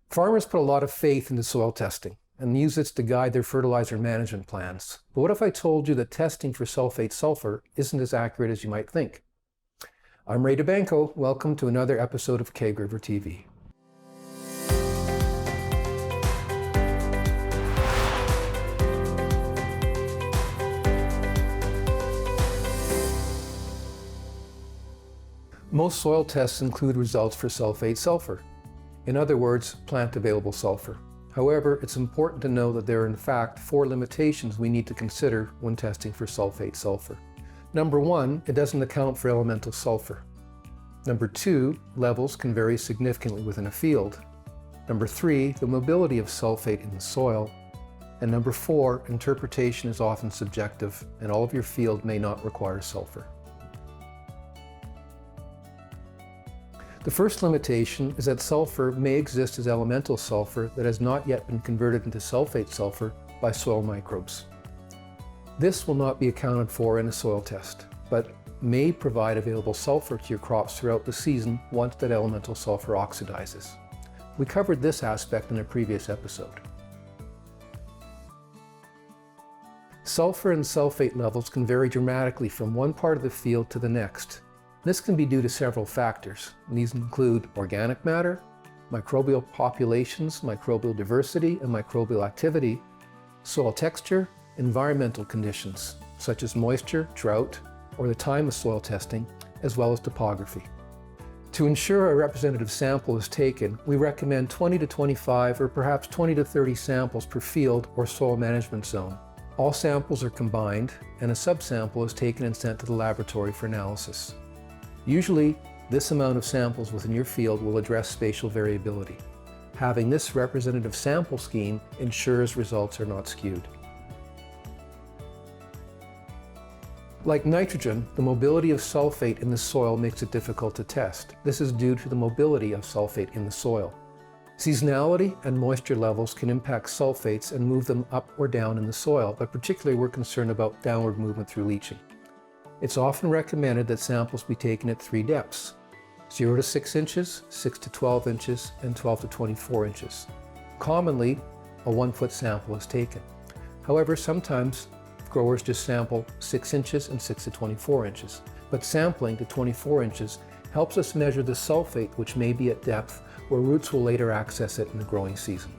Farmers put a lot of faith into soil testing and use this to guide their fertilizer management plans. But what if I told you that testing for sulfate sulfur isn't as accurate as you might think? I'm Ray DeBanco. Welcome to another episode of Keg River TV. Most soil tests include results for sulfate sulfur. In other words, plant-available sulfur. However, it's important to know that there are in fact 4 limitations we need to consider when testing for sulfate sulfur. Number 1, it doesn't account for elemental sulfur. Number 2, levels can vary significantly within a field. Number 3, the mobility of sulfate in the soil. And number 4, interpretation is often subjective, and all of your field may not require sulfur. The first limitation is that sulfur may exist as elemental sulfur that has not yet been converted into sulfate sulfur by soil microbes. This will not be accounted for in a soil test, but may provide available sulfur to your crops throughout the season once that elemental sulfur oxidizes. We covered this aspect in a previous episode. Sulfur and sulfate levels can vary dramatically from one part of the field to the next. This can be due to several factors. These include organic matter, microbial populations, microbial diversity, and microbial activity, soil texture, environmental conditions, such as moisture, drought, or the time of soil testing, as well as topography. To ensure a representative sample is taken, we recommend 20 to 25 or perhaps 20 to 30 samples per field or soil management zone. All samples are combined, and a subsample is taken and sent to the laboratory for analysis. Usually, this amount of samples within your field will address spatial variability. Having this representative sample scheme ensures results are not skewed. Like nitrogen, the mobility of sulfate in the soil makes it difficult to test. This is due to the mobility of sulfate in the soil. Seasonality and moisture levels can impact sulfates and move them up or down in the soil, but particularly we're concerned about downward movement through leaching. It's often recommended that samples be taken at 3 depths: 0 to 6 inches, 6 to 12 inches, and 12 to 24 inches. Commonly, a 1-foot sample is taken. However, sometimes growers just sample 6 inches and 6 to 24 inches. But sampling to 24 inches helps us measure the sulfate, which may be at depth where roots will later access it in the growing season.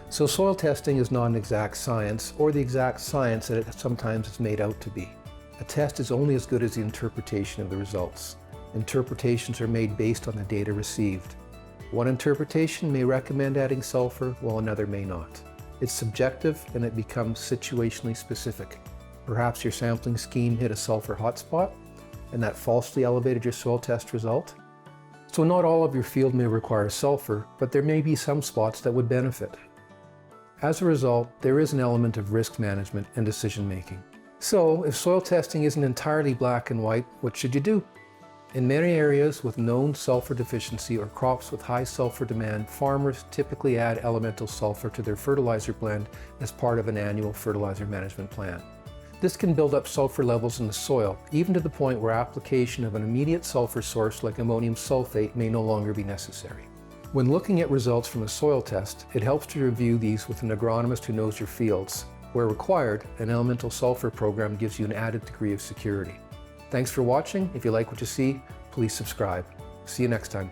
So soil testing is not an exact science, or the exact science that it sometimes is made out to be. A test is only as good as the interpretation of the results. Interpretations are made based on the data received. One interpretation may recommend adding sulfur, while another may not. It's subjective and it becomes situationally specific. Perhaps your sampling scheme hit a sulfur hotspot, and that falsely elevated your soil test result. So not all of your field may require sulfur, but there may be some spots that would benefit. As a result, there is an element of risk management and decision making. So, if soil testing isn't entirely black and white, what should you do? In many areas with known sulfur deficiency or crops with high sulfur demand, farmers typically add elemental sulfur to their fertilizer blend as part of an annual fertilizer management plan. This can build up sulfur levels in the soil, even to the point where application of an immediate sulfur source like ammonium sulfate may no longer be necessary. When looking at results from a soil test, it helps to review these with an agronomist who knows your fields. Where required, an elemental sulfur program gives you an added degree of security. Thanks for watching. If you like what you see, please subscribe. See you next time.